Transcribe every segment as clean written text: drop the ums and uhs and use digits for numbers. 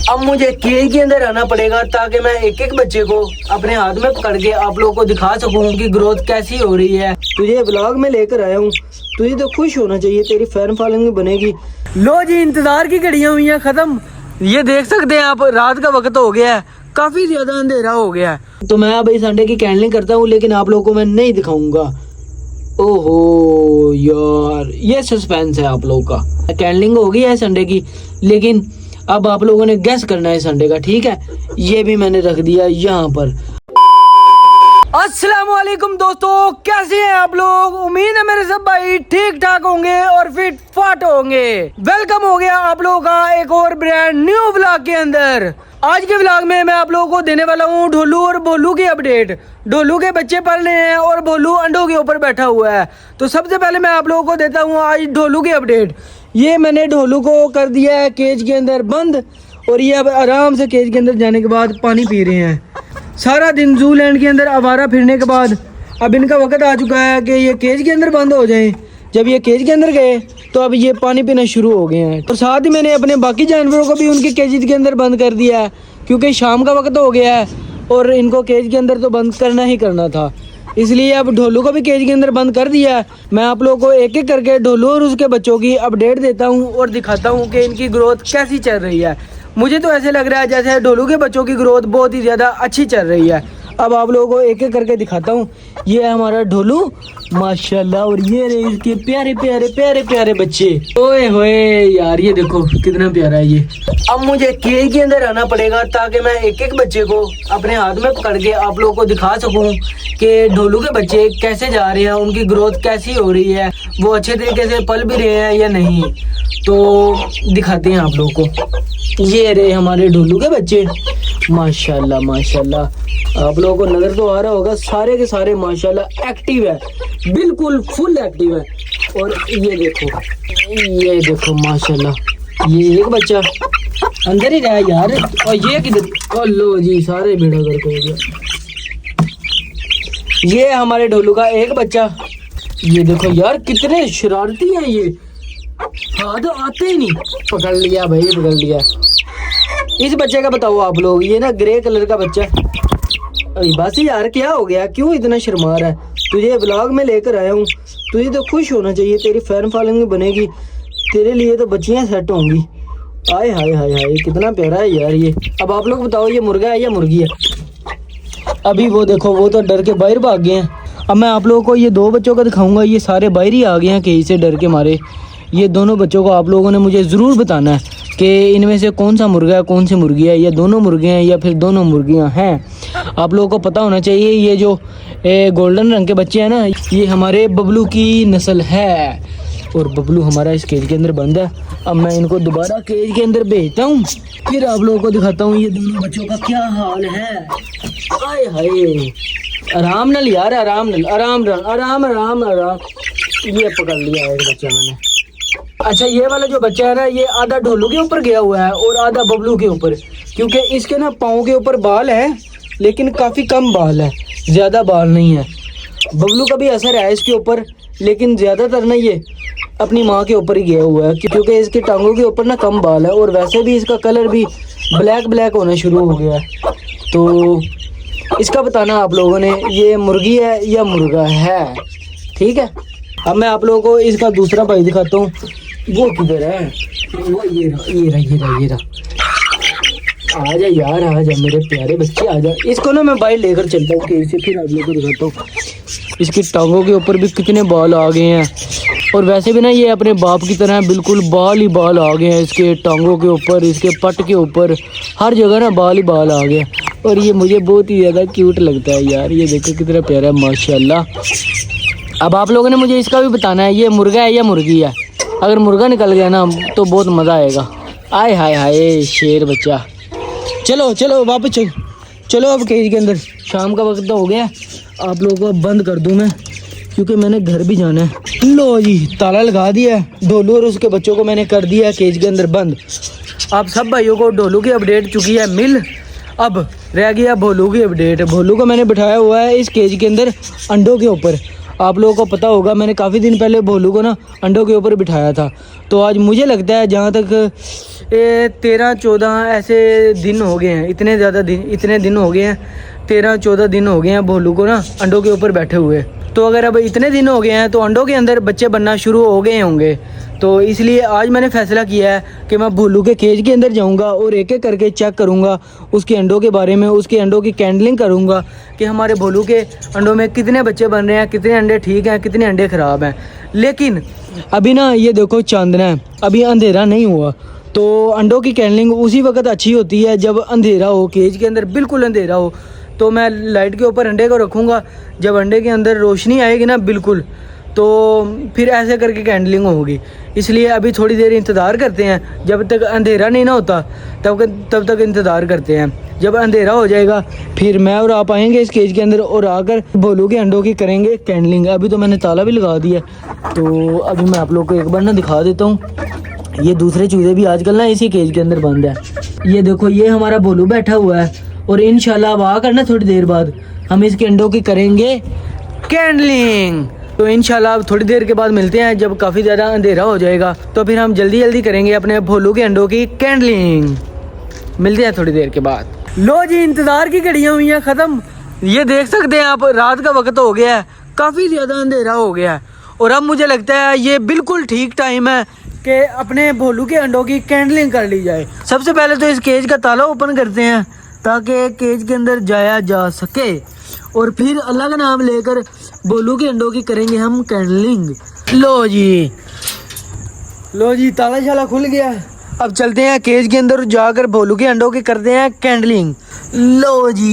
अब मुझे केज के अंदर आना पड़ेगा ताकि मैं एक एक बच्चे को अपने हाथ में पकड़ के आप लोगों को दिखा सकूं कि ग्रोथ कैसी हो रही है। तुझे ब्लॉग में लेकर आया हूँ, तुझे तो खुश होना चाहिए, तेरी फैन फॉलोइंग बनेगी। लो जी, इंतजार की घड़ियां हुई हैं खत्म। ये देख सकते हैं आप, रात का वक्त हो गया है, काफी ज्यादा अंधेरा हो गया है। तो मैं अब इस अंडे की कैंडलिंग करता हूँ, लेकिन आप लोगों को मैं नहीं दिखाऊंगा। ओहो यार, ये सस्पेंस है आप लोगों का। कैंडलिंग हो गई है इस अंडे की, लेकिन अब आप लोगों ने गैस करना है इस अंडे का, ठीक है। ये भी मैंने रख दिया यहाँ पर। अस्सलाम वालेकुम दोस्तों, कैसे हैं आप लोग? उम्मीद है मेरे सब भाई ठीक ठाक होंगे और फिट फाट होंगे। वेलकम हो गया आप लोगों का एक और ब्रांड न्यू व्लॉग के अंदर। आज के व्लॉग में मैं आप लोगों को देने वाला हूँ ढोलू और भोलू की अपडेट। ढोलू के बच्चे पल रहे हैं और भोलू अंडों के ऊपर बैठा हुआ है। तो सबसे पहले मैं आप लोगों को देता हूँ आज ढोलू की अपडेट। ये मैंने ढोलू को कर दिया है केज के अंदर बंद, और ये अब आराम से केज के अंदर जाने के बाद पानी पी रहे हैं। सारा दिन जू लैंड के अंदर आवारा फिरने के बाद अब इनका वक्त आ चुका है कि ये केज के अंदर बंद हो जाएं। जब ये केज के अंदर गए तो अब ये पानी पीना शुरू हो गए हैं। और साथ ही मैंने अपने बाकी जानवरों को भी उनके केज के अंदर बंद कर दिया है, क्योंकि शाम का वक्त हो गया है और इनको केज के अंदर तो बंद करना ही करना था। इसलिए अब ढोलू को भी केज के अंदर बंद कर दिया है। मैं आप लोगों को एक एक करके ढोलू और उसके बच्चों की अपडेट देता हूँ और दिखाता हूँ कि इनकी ग्रोथ कैसी चल रही है। मुझे तो ऐसे लग रहा है जैसे ढोलू के बच्चों की ग्रोथ बहुत ही ज़्यादा अच्छी चल रही है। अब आप लोगों को एक एक करके दिखाता हूँ। ये है हमारा ढोलू माशाल्लाह, और ये रहे इसके प्यारे प्यारे प्यारे प्यारे बच्चे। ओए होए यार, ये देखो कितना प्यारा है ये। अब मुझे केज के अंदर आना पड़ेगा ताकि मैं एक एक बच्चे को अपने हाथ में पकड़ के आप लोगों को दिखा सकूं कि ढोलू के बच्चे कैसे जा रहे हैं, उनकी ग्रोथ कैसी हो रही है, वो अच्छे तरीके से पल भी रहे हैं या नहीं। तो दिखाते हैं आप लोगों को। ये रहे हमारे ढोलू के बच्चे माशाल्लाह माशाल्लाह। आप लोगों को नजर तो आ रहा होगा, सारे के सारे माशाल्लाह एक्टिव है, बिल्कुल फुल एक्टिव है। और ये देखो माशाल्लाह, ये एक बच्चा अंदर ही रहा यार, और ये किधर? और लो जी, सारे भेड़ा करके हो गया। ये हमारे ढोलू का एक बच्चा। ये देखो यार, कितने शरारती हैं ये, हाथ आते ही नहीं। पकड़ लिया भाई, पकड़ लिया। इस बच्चे का बताओ आप लोग, ये ना ग्रे कलर का बच्चा। अरे बस यार, क्या हो गया, क्यों इतना शर्मा रहा है? तुझे ब्लॉग में लेकर आया हूँ, तुझे तो खुश होना चाहिए, तेरी फैन फॉलोइंग बनेगी, तेरे लिए तो बच्चियाँ सेट होंगी। आय हाय हाय हाय, कितना प्यारा है यार ये। अब आप लोग बताओ, ये मुर्गा है या मुर्गी है? अभी वो देखो, वो तो डर के बाहर भाग गए हैं। अब मैं आप लोगों को ये दो बच्चों का दिखाऊंगा। ये सारे बाहर ही आ गए हैं केज से डर के मारे। ये दोनों बच्चों को आप लोगों ने मुझे ज़रूर बताना है कि इनमें से कौन सा मुर्गा है, कौन सी मुर्गी है, या दोनों मुर्गे हैं या फिर दोनों मुर्गियां हैं। आप लोगों को पता होना चाहिए। ये जो गोल्डन रंग के बच्चे हैं ना, ये हमारे बबलू की नस्ल है, और बबलू हमारा इस केज के अंदर बंद है। अब मैं इनको दोबारा केज के अंदर भेजता हूँ, फिर आप लोगों को दिखाता हूँ ये दोनों बच्चों का क्या हाल है। आय हाय, आराम नाल यार, आराम नाल, आराम आराम आराम आराम। ये पकड़ लिया एक बच्चा मैंने। अच्छा, ये वाला जो बच्चा है ना, ये आधा ढोलू के ऊपर गया हुआ है और आधा बबलू के ऊपर, क्योंकि इसके ना पाँव के ऊपर बाल है, लेकिन काफ़ी कम बाल है, ज़्यादा बाल नहीं है। बबलू का भी असर है इसके ऊपर, लेकिन ज़्यादातर ना ये अपनी माँ के ऊपर ही गया हुआ है, क्योंकि इसके टांगों के ऊपर ना कम बाल है, और वैसे भी इसका कलर भी ब्लैक ब्लैक होना शुरू हो गया है। तो इसका बताना आप लोगों ने, ये मुर्गी है या मुर्गा है, ठीक है। अब मैं आप लोगों को इसका दूसरा भाई दिखाता हूँ। वो किधर है? वो ये रहा। आजा यार, आजा मेरे प्यारे बच्चे, आजा। इसको ना मैं बाहर लेकर चलता हूँ केज से, फिर आप लोगों को दिखाता हूँ। इसकी टांगों के ऊपर भी कितने बाल आ गए हैं, और वैसे भी ना ये अपने बाप की तरह बिल्कुल बाल ही बाल आ गए हैं। इसके टांगों के ऊपर, इसके पट के ऊपर, हर जगह ना बाल ही बाल आ गए। और ये मुझे बहुत ही ज़्यादा क्यूट लगता है यार। ये देखो कितना प्यारा है माशाल्लाह। अब आप लोगों ने मुझे इसका भी बताना है, ये मुर्गा है या मुर्गी है। अगर मुर्गा निकल गया ना तो बहुत मज़ा आएगा। आय हाय हाय, शेर बच्चा। चलो चलो वापस चलो अब केज के अंदर। शाम का वक्त तो हो गया, आप लोगों को बंद कर दूं मैं, क्योंकि मैंने घर भी जाना है। लो जी, ताला लगा दिया है। ढोलू और उसके बच्चों को मैंने कर दिया केज के अंदर बंद। आप सब भाइयों को ढोलू की अपडेट चुकी है मिल। अब रह गया भोलू की अपडेट। भोलू को मैंने बिठाया हुआ है इस केज के अंदर अंडों के ऊपर। आप लोगों को पता होगा मैंने काफ़ी दिन पहले भोलू को ना अंडों के ऊपर बिठाया था। तो आज मुझे लगता है जहाँ तक 13-14 ऐसे दिन हो गए हैं, इतने दिन हो गए हैं, 13-14 दिन हो गए हैं भोलू को ना अंडों के ऊपर बैठे हुए। तो अगर अब इतने दिन हो गए हैं तो अंडों के अंदर बच्चे बनना शुरू हो गए होंगे। तो इसलिए आज मैंने फैसला किया है कि मैं भोलू के केज के अंदर जाऊंगा और एक एक करके चेक करूंगा उसके अंडों के बारे में, उसके अंडों की कैंडलिंग करूंगा कि हमारे भोलू के अंडों में कितने बच्चे बन रहे हैं, कितने अंडे ठीक हैं, कितने अंडे ख़राब हैं। लेकिन अभी ना ये देखो चांदना है, अभी अंधेरा नहीं हुआ। तो अंडों की कैंडलिंग उसी वक्त अच्छी होती है जब अंधेरा हो, केज के अंदर बिल्कुल अंधेरा हो। तो मैं लाइट के ऊपर अंडे को रखूँगा, जब अंडे के अंदर रोशनी आएगी ना बिल्कुल, तो फिर ऐसे करके कैंडलिंग होगी। इसलिए अभी थोड़ी देर इंतज़ार करते हैं, जब तक अंधेरा नहीं ना होता तब तक इंतज़ार करते हैं। जब अंधेरा हो जाएगा फिर मैं और आप आएंगे इस केज के अंदर और आकर भोलू के अंडों की करेंगे कैंडलिंग। अभी तो मैंने ताला भी लगा दिया। तो अभी मैं आप लोग को एक बार ना दिखा देता हूँ। ये दूसरे चूजे भी आजकल ना इसी केज के अंदर बंद है। ये देखो ये हमारा भोलू बैठा हुआ है और इंशाल्लाह अब आकर ना थोड़ी देर बाद हम इसके अंडों की करेंगे कैंडलिंग। तो इंशाल्लाह अब थोड़ी देर के बाद मिलते हैं, जब काफ़ी ज़्यादा अंधेरा हो जाएगा तो फिर हम जल्दी करेंगे अपने भोलू के अंडों की कैंडलिंग। मिलते हैं थोड़ी देर के बाद। लो जी, इंतज़ार की घड़ियाँ हुई हैं ख़त्म। ये देख सकते हैं आप, रात का वक्त हो गया है, काफ़ी ज़्यादा अंधेरा हो गया है और अब मुझे लगता है ये बिल्कुल ठीक टाइम है कि अपने भोलू के अंडों की कैंडलिंग कर ली जाए। सबसे पहले तो इस केज का ताला ओपन करते हैं ताकि केज के अंदर जाया जा सके और फिर अल्लाह का नाम लेकर भोलू के अंडों की करेंगे हम कैंडलिंग। लो जी ताला शाला खुल गया। अब चलते हैं केज के अंदर, जाकर भोलू के अंडों की करते हैं कैंडलिंग। लो जी,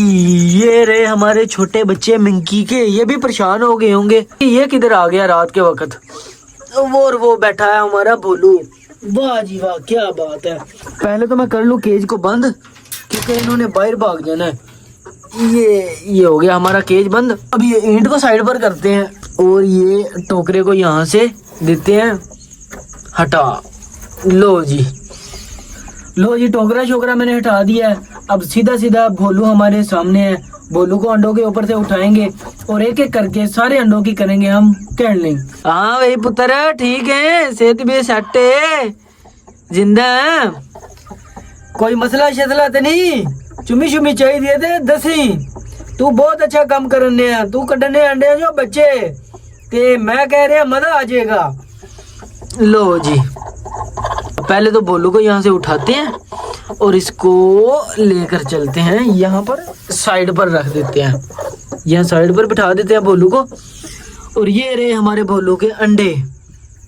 ये रहे हमारे छोटे बच्चे मिंकी के। ये भी परेशान हो गए होंगे ये किधर आ गया रात के वक्त। और वो बैठा है हमारा भोलू। वाह जी वाह, क्या बात है। पहले तो मैं कर लूँ केज को बंद क्योंकि इन्होंने बाहर भाग जाना है। ये हो गया हमारा केज बंद। अब ये ईंट को साइड पर करते हैं और ये टोकरे को यहाँ से देते हैं हटा। लो जी टोकरा शोकरा मैंने हटा दिया है। अब सीधा भोलू हमारे सामने है। भोलू को अंडों के ऊपर से उठाएंगे और एक एक करके सारे अंडों की करेंगे हम कैंडलिंग। हाँ भाई पुत्र, ठीक है, सेहत भी सेट है, जिंदा है, कोई मसला शसला तो नहीं, चुमी चाहिए थे दसी। तू बहुत अच्छा काम करने है, तू कटने अंडे जो बच्चे ते मैं कह रहा मजा आ जाएगा। लो जी, पहले तो भोलू को यहाँ से उठाते हैं और इसको लेकर चलते हैं यहाँ पर, साइड पर रख देते हैं, यहाँ साइड पर बिठा देते हैं भोलू को। और ये रहे हमारे भोलू के अंडे,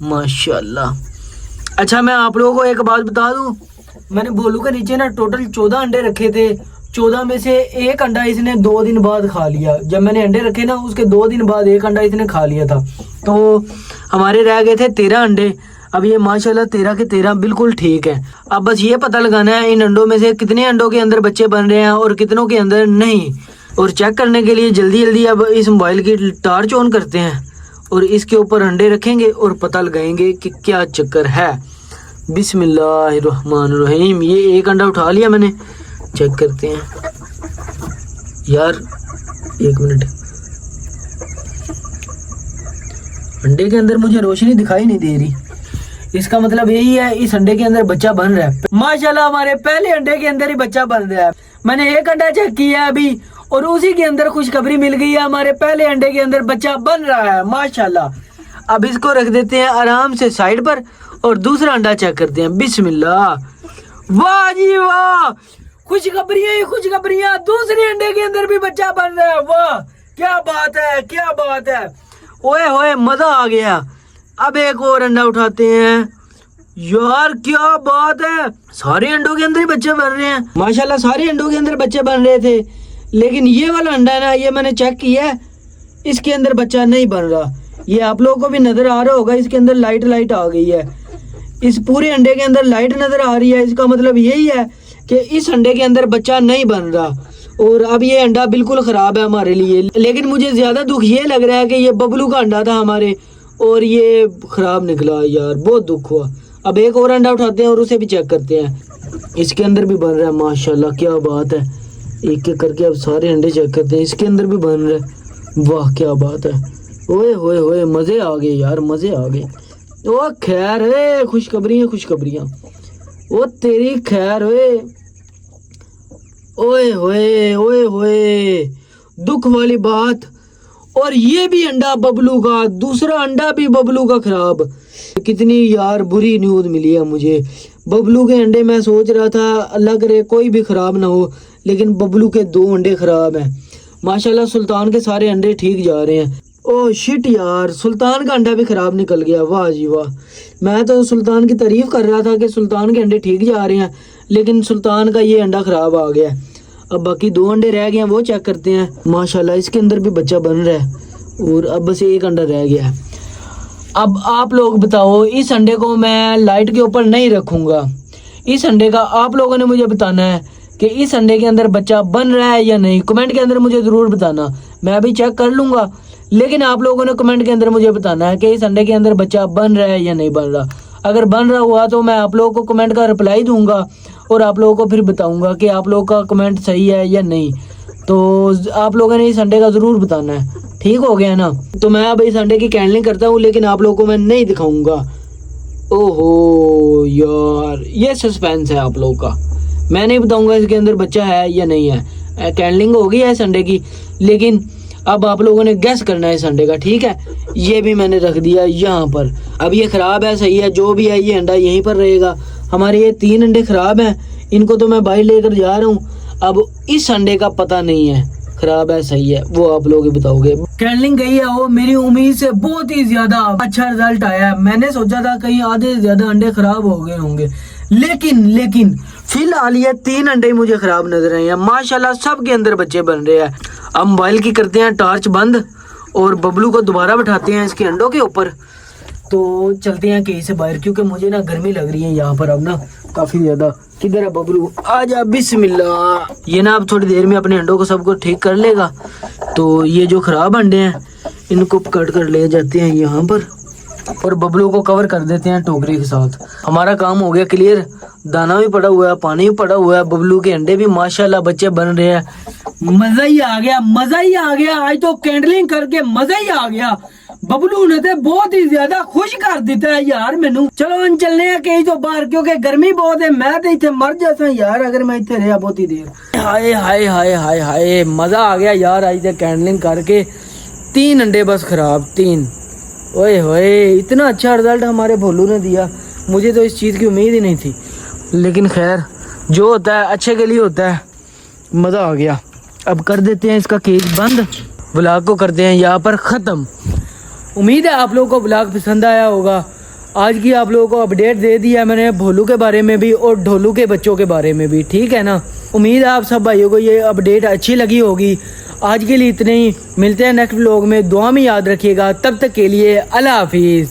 माशाल्लाह। अच्छा मैं आप लोगों को एक बात बता दूं, मैंने भोलू के नीचे ना टोटल 14 अंडे रखे थे। 14 में से एक अंडा इसने 2 दिन बाद खा लिया। जब मैंने अंडे रखे ना उसके 2 दिन बाद एक अंडा इसने खा लिया था। तो हमारे रह गए थे 13 अंडे। अब ये माशाल्लाह 13 के 13 बिल्कुल ठीक है। अब बस ये पता लगाना है इन अंडों में से कितने अंडों के अंदर बच्चे बन रहे हैं और कितनों के अंदर नहीं। और चेक करने के लिए जल्दी अब इस मोबाइल की टार्च ऑन करते हैं और इसके ऊपर अंडे रखेंगे और पता लगाएंगे कि क्या चक्कर है। बिस्मिल्लाहिर्रहमानिर्रहीम। ये एक अंडा उठा लिया मैंने, चेक करते हैं। यार एक मिनट, अंडे के अंदर मुझे रोशनी दिखाई नहीं दे रही। इसका मतलब यही है इस अंडे के अंदर बच्चा बन रहा है। माशाल्लाह हमारे पहले अंडे के अंदर ही बच्चा बन रहा है। मैंने एक अंडा चेक किया अभी और उसी के अंदर खुशखबरी मिल गई है, हमारे पहले अंडे के अंदर बच्चा बन रहा है माशाल्लाह। अब इसको रख देते हैं आराम से साइड पर और दूसरा अंडा चेक करते हैं। बिस्मिल्लाह, वाह जी वाह, खुशखबरियां, दूसरे अंडे के अंदर भी बच्चा बन रहा है। वाह क्या बात है, ओए होए मजा आ गया। अब एक और अंडा उठाते हैं। यार क्या बात है, सारे अंडों के अंदर ही बच्चे बन रहे हैं माशाल्लाह। सारे अंडों के अंदर बच्चे बन रहे थे, लेकिन ये वाला अंडा है ना, ये मैंने चेक किया है, इसके अंदर बच्चा नहीं बन रहा। ये आप लोगों को भी नजर आ रहा होगा, इसके अंदर लाइट आ गई है। इस पूरे अंडे के अंदर लाइट नजर आ रही है। इसका मतलब यही है कि इस अंडे के अंदर बच्चा नहीं बन रहा और अब ये अंडा बिल्कुल खराब है हमारे लिए। लेकिन मुझे ज्यादा दुख ये लग रहा है कि ये बबलू का अंडा था हमारे और ये खराब निकला। यार बहुत दुख हुआ। अब एक और अंडा उठाते हैं और उसे भी चेक करते हैं। इसके अंदर भी बन रहा है माशाल्लाह, क्या बात है। एक एक करके अब सारे अंडे चेक करते हैं। इसके अंदर भी बन रहा है, वाह क्या बात है। ओए होए होए, मजे आ गए यार, मजे आ गए। ओ खैर है, खुशखबरियां खुशखबरियां। ओ तेरी खैर ओए। ओए होए ओए होए, दुख वाली बात। और ये भी अंडा बबलू का, दूसरा अंडा भी बबलू का खराब। कितनी यार बुरी न्यूज़ मिली है मुझे। बबलू के अंडे मैं सोच रहा था अल्लाह करे कोई भी खराब ना हो, लेकिन बबलू के 2 अंडे खराब हैं। माशाल्लाह सुल्तान के सारे अंडे ठीक जा रहे हैं। ओह शिट यार, सुल्तान का अंडा भी खराब निकल गया। वाह जी वाह। मैं तो सुल्तान की तारीफ कर रहा था कि सुल्तान के अंडे ठीक जा रहे हैं, लेकिन सुल्तान का ये अंडा खराब आ गया। अब बाकी 2 अंडे रह गए हैं, वो चेक करते हैं। माशाल्लाह इसके अंदर भी बच्चा बन रहा है, और अब बस 1 अंडा रह गया है। अब आप लोग बताओ, इस अंडे को मैं लाइट के ऊपर नहीं रखूंगा। इस अंडे का आप लोगों ने मुझे बताना है कि इस अंडे के अंदर बच्चा बन रहा है या नहीं। कमेंट के अंदर मुझे ज़रूर बताना, मैं अभी चेक कर लूँगा, लेकिन आप लोगों ने कमेंट के अंदर मुझे बताना है कि इस अंडे के अंदर बच्चा बन रहा है या नहीं बन रहा। अगर बन रहा हुआ तो मैं आप लोगों को कमेंट का रिप्लाई दूंगा, और आप लोगों को फिर बताऊंगा कि आप लोगों का कमेंट सही है या नहीं। तो आप लोगों ने इस अंडे का ज़रूर बताना है, ठीक हो गया ना। तो मैं अब इस अंडे की कैंडलिंग करता हूँ, लेकिन आप लोगों को मैं नहीं दिखाऊंगा। ओहो यार, ये सस्पेंस है आप लोगों का। मैं नहीं बताऊंगा इसके अंदर बच्चा है या नहीं है। कैंडलिंग हो गई है इस अंडे की, लेकिन अब आप लोगों ने गैस करना है इस अंडे का, ठीक है। ये भी मैंने रख दिया यहाँ पर। अब ये खराब है, सही है, जो भी है, ये अंडा यहीं पर रहेगा। हमारे ये 3 अंडे खराब हैं, इनको तो मैं बाहर लेकर जा रहा हूँ। अब इस अंडे का पता नहीं है खराब है सही है, वो आप लोग ही बताओगे। कैंडलिंग गई है वो, मेरी उम्मीद से बहुत ही ज्यादा अच्छा रिजल्ट आया है। मैंने सोचा था कहीं आधे से ज्यादा अंडे खराब हो गए होंगे, लेकिन फिलहाल ये 3 अंडे मुझे खराब नजर आए हैं। माशाल्लाह सबके अंदर बच्चे बन रहे हैं। अब मोबाइल की करते हैं टॉर्च बंद, और बबलू को दोबारा बैठाते हैं इसके अंडों के ऊपर। तो चलते हैं कहीं से बाहर, क्योंकि मुझे ना गर्मी लग रही है यहाँ पर अब ना काफी ज्यादा। किधर है बबलू, आजा बिस्मिल्लाह। ये ना अब थोड़ी देर में अपने अंडों को सबको ठीक कर लेगा। तो ये जो खराब अंडे हैं इनको कट कर ले जाते हैं यहाँ पर, और बबलू को कवर कर देते हैं टोकरी के साथ। हमारा काम हो गया क्लियर। दाना भी पड़ा हुआ है, पानी भी पड़ा हुआ है, बबलू के अंडे भी माशाल्लाह बच्चे बन रहे हैं। मजा ही आ गया, मजा ही आ गया। आज तो कैंडलिंग करके मजा ही आ गया। बबलू ने तो बहुत ही ज्यादा खुश कर दिता है यार मैनू। चलो हम चलने हैं कहीं तो बाहर, क्योंकि गर्मी बहुत है। मैं तो इतने मर जाता यार अगर मैं इतने रहा बहुत ही देर। हाय हाय हाय हाय हाय, मजा आ गया यार आज तो कैंडलिंग करके। 3 अंडे बस खराब, 3। ओए होए, इतना अच्छा रिजल्ट हमारे भोलू ने दिया। मुझे तो इस चीज़ की उम्मीद ही नहीं थी, लेकिन खैर जो होता है अच्छे के लिए होता है। मज़ा आ गया। अब कर देते हैं इसका केज बंद, व्लॉग को करते हैं यहाँ पर ख़त्म। उम्मीद है आप लोगों को व्लॉग पसंद आया होगा। आज की आप लोगों को अपडेट दे दिया मैंने भोलू के बारे में भी और ढोलू के बच्चों के बारे में भी, ठीक है ना। उम्मीद है आप सब भाइयों को ये अपडेट अच्छी लगी होगी। आज के लिए इतने ही, मिलते हैं नेक्स्ट व्लॉग में। दुआ में याद रखिएगा। तब तक के लिए अल्लाह हाफिज़।